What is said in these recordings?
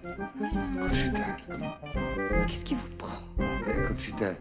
Conchita, Qu'est-ce qui vous prend? Conchita.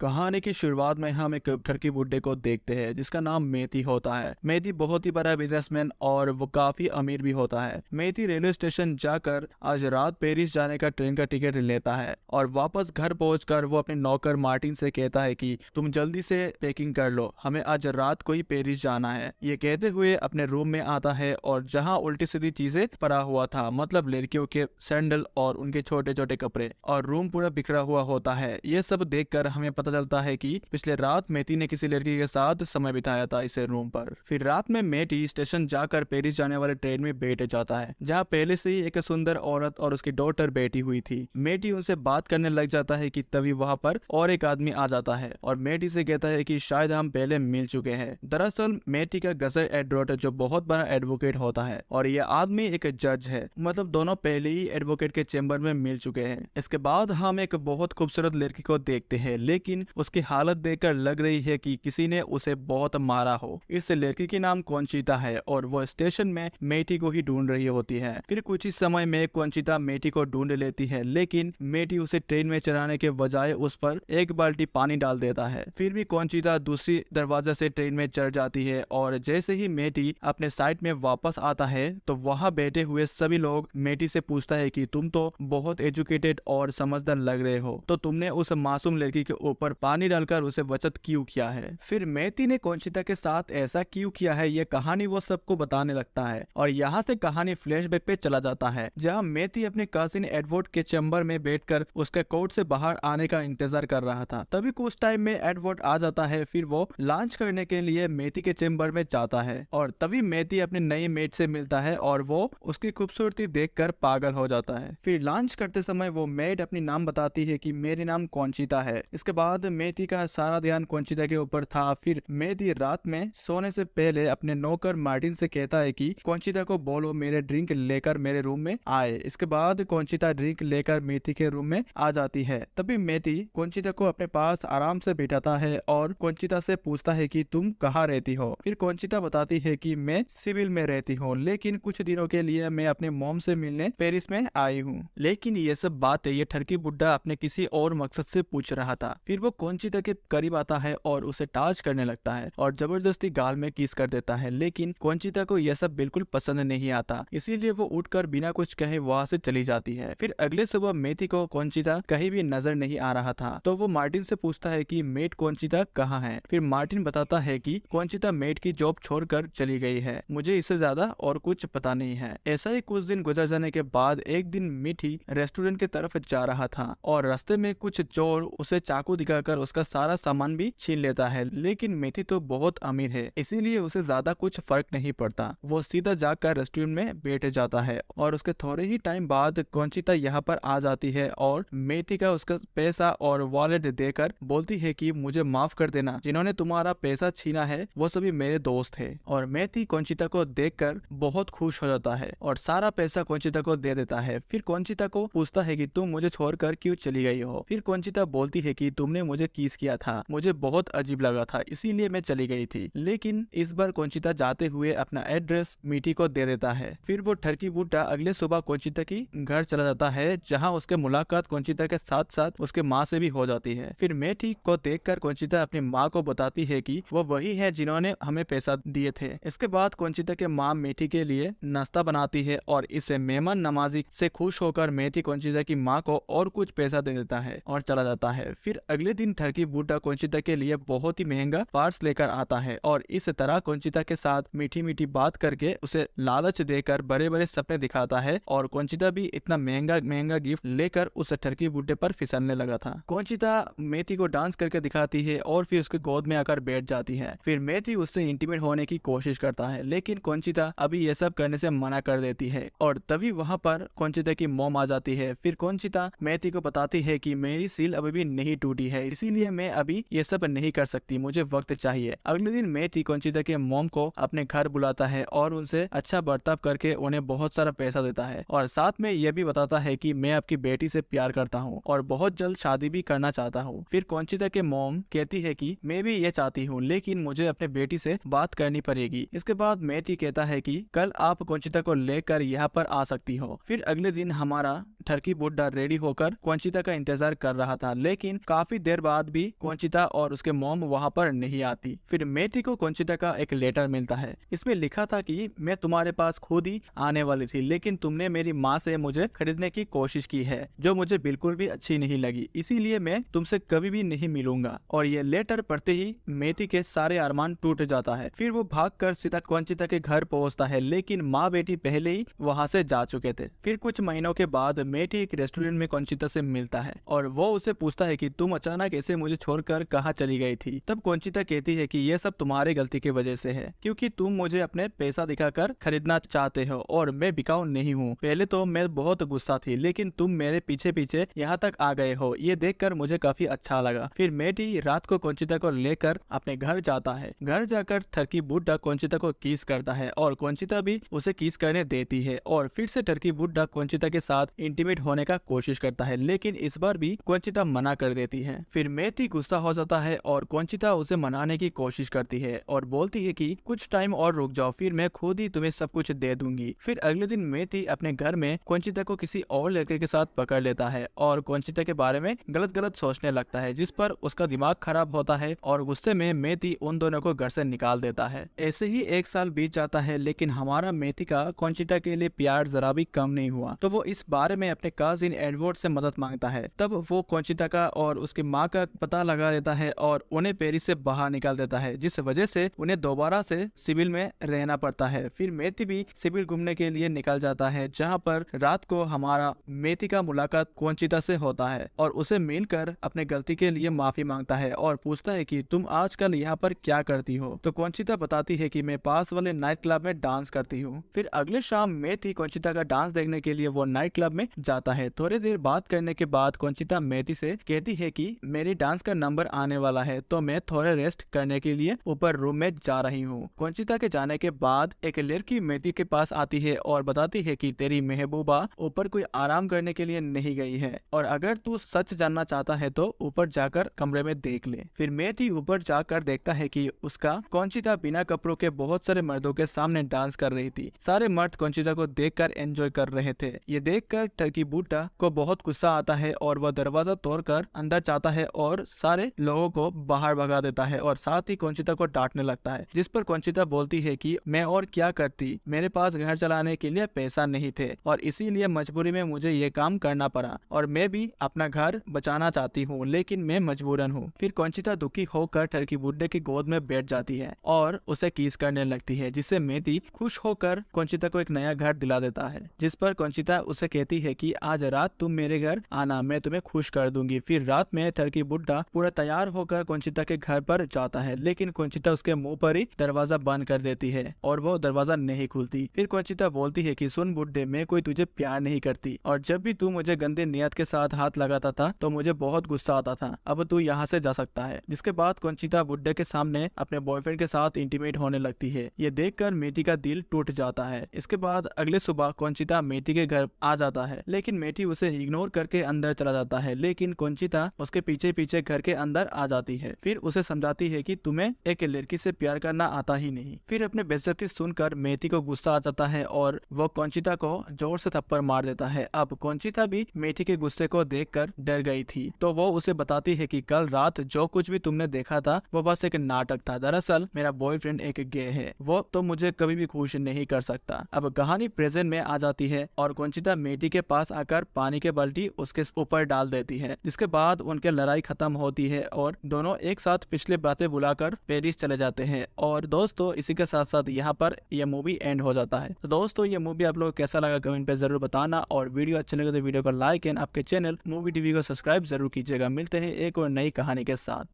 कहानी की शुरुआत में हम एक ठरकी बुड्ढे को देखते हैं जिसका नाम मेथी होता है। मेथी बहुत ही बड़ा बिजनेसमैन और वो काफी अमीर भी होता है। मेथी रेलवे स्टेशन जाकर आज रात पेरिस जाने का ट्रेन का टिकट लेता है और वापस घर पहुंचकर वो अपने नौकर मार्टिन से कहता है कि तुम जल्दी से पैकिंग कर लो, हमें आज रात को ही पेरिस जाना है। ये कहते हुए अपने रूम में आता है और जहाँ उल्टी सीधी चीजें पड़ा हुआ था, मतलब लड़कियों के सैंडल और उनके छोटे छोटे कपड़े, और रूम पूरा बिखरा हुआ होता है। ये सब देखकर हमें पता चलता है कि पिछले रात मेथी ने किसी लड़की के साथ समय बिताया था इस रूम पर। फिर रात में मेथी स्टेशन जाकर पेरिस जाने वाले ट्रेन में बैठ जाता है जहाँ पहले से ही एक सुंदर औरत और उसकी डॉटर बैठी हुई थी। मेथी उनसे बात करने लग जाता है कि तभी वहाँ पर और एक आदमी आ जाता है और मेथी से कहता है कि शायद हम पहले मिल चुके हैं। दरअसल मेथी का गजर एडवर्ट जो बहुत बड़ा एडवोकेट होता है और यह आदमी एक जज है, मतलब दोनों पहले ही एडवोकेट के चेंबर में मिल चुके हैं। इसके बाद हम एक बहुत खूबसूरत लड़की को देखते हैं, लेकिन उसकी हालत देखकर लग रही है कि किसी ने उसे बहुत मारा हो। इस लड़की के नाम कॉन्चिता है और वो स्टेशन में मेथी को ही ढूंढ रही होती है। फिर कुछ ही समय में कॉन्चिता मेथी को ढूंढ लेती है, लेकिन मेथी उसे ट्रेन में चढ़ाने के बजाय उस पर एक बाल्टी पानी डाल देता है। फिर भी कॉन्चिता दूसरी दरवाजा से ट्रेन में चढ़ जाती है और जैसे ही मेथी अपने साइड में वापस आता है तो वहाँ बैठे हुए सभी लोग मेथी से पूछता है कि तुम तो बहुत एजुकेटेड और समझदार लग रहे हो, तो तुमने उस मासूम लड़की के ऊपर पानी डालकर उसे बचत क्यों किया है? फिर मेथी ने कॉन्चिता के साथ ऐसा क्यों किया है, ये कहानी वो सबको बताने लगता है और यहाँ से कहानी फ्लैशबैक पे चला जाता है जहाँ मेथी अपने कजिन एडवर्ड के चैम्बर में बैठकर उसके कोर्ट से बाहर आने का इंतजार कर रहा था। तभी कुछ टाइम में एडवर्ड आ जाता है। फिर वो लंच करने के लिए मेथी के चैम्बर में जाता है और तभी मेथी अपने नई मेट से मिलता है और वो उसकी खूबसूरती देखकर पागल हो जाता है। फिर लंच करते समय वो मेड अपनी नाम बताती है कि मेरे नाम कॉन्चिता है। इसके बाद मेथी का सारा ध्यान कॉन्चिता के ऊपर था। फिर मेथी रात में सोने से पहले अपने नौकर मार्टिन से कहता है कि कॉन्चिता को बोलो मेरे ड्रिंक लेकर मेरे रूम में आए। इसके बाद कॉन्चिता ड्रिंक लेकर मेथी के रूम में आ जाती है। तभी मेथी कॉन्चिता को अपने पास आराम से बिठाता है और कॉन्चिता से पूछता है कि तुम कहाँ रहती हो। फिर कॉन्चिता बताती है कि मैं सिविल में रहती हूँ, लेकिन कुछ दिनों के लिए मैं अपने मॉम से मिलने पेरिस में आई हूँ। लेकिन ये सब बातें ये ठरकी बुड्ढा अपने किसी और मकसद से पूछ रहा था। फिर वो कॉन्चिता के करीब आता है और उसे टाच करने लगता है और जबरदस्ती गाल में किस कर देता है, लेकिन कॉन्चिता को यह सब बिल्कुल पसंद नहीं आता, इसीलिए वो उठकर बिना कुछ कहे वहाँ से चली जाती है। फिर अगले सुबह मेथी को कॉन्चिता कहीं भी नजर नहीं आ रहा था, तो वो मार्टिन से पूछता है कि मेट कॉन्चिता कहाँ है। फिर मार्टिन बताता है कि कॉन्चिता मेट की जॉब छोड़कर चली गई है, मुझे इससे ज्यादा और कुछ पता नहीं है। ऐसा ही कुछ दिन गुजर जाने के बाद एक दिन मीठी रेस्टोरेंट की तरफ जा रहा था और रास्ते में कुछ चोर उसे चाकू दिखाकर उसका सारा सामान भी छीन लेता है, लेकिन मेथी तो बहुत अमीर है इसीलिए उसे ज्यादा कुछ फर्क नहीं पड़ता। वो सीधा जाकर रेस्टोरेंट में बैठ जाता है और उसके थोड़े ही टाइम बाद कॉन्चिता यहाँ पर आ जाती है और मेथी का उसका पैसा और वॉलेट देकर बोलती है कि मुझे माफ कर देना, जिन्होंने तुम्हारा पैसा छीना है वो सभी मेरे दोस्त है। और मेथी कॉन्चिता को देखकर बहुत खुश हो जाता है और सारा पैसा कॉन्चिता को दे देता है। फिर कॉन्चिता को पूछता है कि तुम मुझे छोड़कर क्यों चली गई हो। फिर कॉन्चिता बोलती है कि तुमने मुझे किस किया था, मुझे बहुत अजीब लगा था इसीलिए मैं चली गई थी। लेकिन इस बार कॉन्चिता जाते हुए अपना एड्रेस मीठी को दे देता है। फिर वो ठरकी बुड्ढा अगले सुबह कॉन्चिता की घर चला जाता है जहाँ उसके मुलाकात कॉन्चिता के साथ साथ उसके माँ से भी हो जाती है। फिर मेथी को देखकर कॉन्चिता अपनी माँ को बताती है कि वो वही है जिन्होंने हमें पैसा दिए थे। इसके बाद कॉन्चिता के माँ मेथी के लिए नाश्ता बनाती है और इसे मेहमान नवाजी से खुश होकर मेथी कॉन्चिता की माँ को और कुछ पैसा दे देता है और चला जाता है। फिर अगले दिन ठरकी बुड्ढा कॉन्चिता के लिए बहुत ही महंगा पार्स लेकर आता है और इस तरह कॉन्चिता के साथ मीठी मीठी बात करके उसे लालच देकर बड़े बड़े सपने दिखाता है और कॉन्चिता भी इतना महंगा महंगा गिफ्ट लेकर उस ठरकी बुड्ढे पर फिसलने लगा था। कॉन्चिता मेथी को डांस करके दिखाती है और फिर उसके गोद में आकर बैठ जाती है। फिर मेथी उससे इंटीमेट होने की कोशिश करता है, लेकिन कॉन्चिता अभी ये सब करने से मना कर देती है और तभी वहाँ पर कॉन्चिता की मॉम आ जाती है। फिर कॉन्चिता मेथी को बताती है कि मेरी सील अभी भी नहीं टूटी है, इसीलिए मैं अभी ये सब नहीं कर सकती, मुझे वक्त चाहिए। अगले दिन मेथी कंचिता के मॉम को अपने घर बुलाता है और उनसे अच्छा बर्ताव करके उन्हें बहुत सारा पैसा देता है और साथ में यह भी बताता है कि मैं आपकी बेटी से प्यार करता हूँ और बहुत जल्द शादी भी करना चाहता हूँ। फिर कंचिता के मॉम कहती है कि मैं भी ये चाहती हूँ, लेकिन मुझे अपने बेटी से बात करनी पड़ेगी। इसके बाद मेथी कहता है कि कल आप कंचिता को लेकर यहाँ पर आ सकती हो। फिर अगले दिन हमारा ठरकी बुड्ढा रेडी होकर कंचिता का इंतजार कर रहा था, लेकिन काफी देर बाद भी कंचिता और उसके मॉम वहाँ पर नहीं आती। फिर मेथी को कंचिता का एक लेटर मिलता है। इसमें लिखा था कि मैं तुम्हारे पास खुद ही आने वाली थी, लेकिन तुमने मेरी माँ से मुझे खरीदने की कोशिश की है जो मुझे बिल्कुल भी अच्छी नहीं लगी, इसीलिए मैं तुमसे कभी भी नहीं मिलूंगा। और ये लेटर पढ़ते ही मेथी के सारे अरमान टूट जाता है। फिर वो भागकर सीधा कंचिता के घर पहुंचता है, लेकिन माँ बेटी पहले ही वहां से जा चुके थे। फिर कुछ महीनों के बाद मेथी एक रेस्टोरेंट में कंचिता से मिलता है और वो उसे पूछता है कि तुम अचानक ऐसे मुझे छोड़कर कहाँ चली गई थी। तब कंचिता कहती है कि ये सब तुम्हारी गलती की वजह से है, क्योंकि तुम मुझे अपने पैसा दिखाकर खरीदना चाहते हो और मैं बिकाऊ नहीं हूँ। पहले तो मैं बहुत गुस्सा थी, लेकिन तुम मेरे पीछे पीछे यहाँ तक आ गए हो, ये देखकर मुझे काफी अच्छा लगा। फिर मेथी रात को कंचिता को लेकर अपने घर जाता है। घर जाकर ठरकी बुड्ढा कंचिता को किस करता है और कंचिता भी उसे किस करने देती है और फिर से ठरकी बुड्ढा कंचिता के साथ इंटीमेट होने का कोशिश करता है, लेकिन इस बार भी कंचिता मना कर देती है। फिर मेथी गुस्सा हो जाता है और कंचिता उसे मनाने की कोशिश करती है और बोलती है कि कुछ टाइम और रुक जाओ, फिर मैं खुद ही तुम्हें सब कुछ दे दूंगी। फिर अगले दिन मेथी अपने घर में कंचिता को किसी और लड़के के साथ पकड़ लेता है और कंचिता के बारे में गलत गलत सोचने लगता है, जिस पर उसका दिमाग खराब होता है और गुस्से में मेथी उन दोनों को घर से निकाल देता है। ऐसे ही एक साल बीत जाता है, लेकिन हमारा मेथी का कंचिता के लिए प्यार जरा भी कम नहीं हुआ। तो वो इस बारे में अपने कजिन एडवर्ड से मदद मांगता है। तब वो कंचिता का और उसकी माँ का पता लगा लेता है और उन्हें पेरिस से बाहर निकाल देता है, जिस वजह से उन्हें दोबारा से सिविल में रहना पड़ता है। फिर मेथी भी सिविल घूमने के लिए निकल जाता है, जहाँ पर रात को हमारा मेथी का मुलाकात कंचिता से होता है और उसे मिलकर अपने गलती के लिए माफी मांगता है और पूछता है कि तुम आजकल यहाँ पर क्या करती हो। तो कंचिता बताती है कि मैं पास वाले नाइट क्लब में डांस करती हूँ। फिर अगले शाम मेथी कंचिता का डांस देखने के लिए वो नाइट क्लब में जाता है। थोड़ी देर बात करने के बाद कंचिता मेथी से कहती है कि मेरी डांस का नंबर आने वाला है, तो मैं थोड़े रेस्ट करने के लिए ऊपर रूम में जा रही हूँ। कंचिता के जाने के बाद एक लड़की मेथी के पास आती है और बताती है कि तेरी महबूबा ऊपर कोई आराम करने के लिए नहीं गई है और अगर तू सच जानना चाहता है तो ऊपर जाकर कमरे में देख ले। फिर मेथी ऊपर जाकर देखता है कि उसका कंचिता बिना कपड़ों के बहुत सारे मर्दों के सामने डांस कर रही थी। सारे मर्द कंचिता को देखकर एंजॉय कर रहे थे। ये देखकर ठरकी बुड्ढा को बहुत गुस्सा आता है और वह दरवाजा तोड़कर अंदर जाता है और सारे लोगों को बाहर भगा देता है और साथ ही कंचिता को डांटने लगता है, जिस पर कंचिता बोलती है कि मैं और क्या करती, मेरे पास घर चलाने के लिए पैसा नहीं थे और इसीलिए मजबूरी में मुझे ये काम करना पड़ा और मैं भी अपना घर बचाना चाहती हूँ, लेकिन मैं मजबूरन हूँ। फिर कंचिता दुखी होकर ठरकी बुड्ढे की गोद में बैठ जाती है और उसे किस करने लगती है, जिससे मेथी खुश होकर कंचिता को एक नया घर दिला देता है। जिस पर कंचिता उसे कहती है कि आज रात तुम मेरे घर आना, मैं तुम्हें खुश कर दूंगी। फिर रात में ठरकी बुड्ढा पूरा तैयार होकर कंचिता के घर पर जाता है, लेकिन कंचिता उसके मुंह पर ही दरवाजा बंद कर देती है और वो दरवाजा नहीं खुलती। फिर कंचिता बोलती है कि सुन बुड्ढे, मैं कोई तुझे प्यार नहीं करती और जब भी तू मुझे गंदे नियत के साथ हाथ लगाता था तो मुझे बहुत गुस्सा आता था। अब तू यहाँ से जा सकता है। जिसके बाद कंचिता बुड्ढे के सामने अपने बॉयफ्रेंड के साथ इंटीमेट होने लगती है। ये देखकर मेथी का दिल टूट जाता है। इसके बाद अगले सुबह कंचिता मेथी के घर आ जाता है, लेकिन मेथी उसे इग्नोर करके अंदर चला जाता है, लेकिन कंचिता उसके पीछे पीछे घर के अंदर आ जाती है। फिर उसे समझाती है कि तुम्हें एक लड़की से प्यार करना आता ही नहीं। फिर अपने बेइज्जती सुनकर मेथी को गुस्सा आ जाता है और वो कंचिता को जोर से थप्पड़ मार देता है। अब कंचिता भी मेथी के गुस्से को देखकर डर गई थी, तो वो उसे बताती है कि कल रात जो कुछ भी तुमने देखा था वो बस एक नाटक था। दरअसल मेरा बॉयफ्रेंड एक गे है, वो तो मुझे कभी भी खुश नहीं कर सकता। अब कहानी प्रेजेंट में आ जाती है और कंचिता मेथी के पास आकर पानी के बाल्टी उसके ऊपर डाल देती है, जिसके बाद उनके लड़ाई खत्म होती है और दोनों एक साथ पिछले बातें बुलाकर पेरिस चले जाते हैं। और दोस्तों इसी के साथ साथ यहाँ पर यह मूवी एंड हो जाता है। तो दोस्तों ये मूवी आप लोग कैसा लगा कमेंट पे जरूर बताना और वीडियो अच्छा लगे तो वीडियो को लाइक एंड आपके चैनल मूवी टीवी को सब्सक्राइब जरूर कीजिएगा। मिलते हैं एक और नई कहानी के साथ।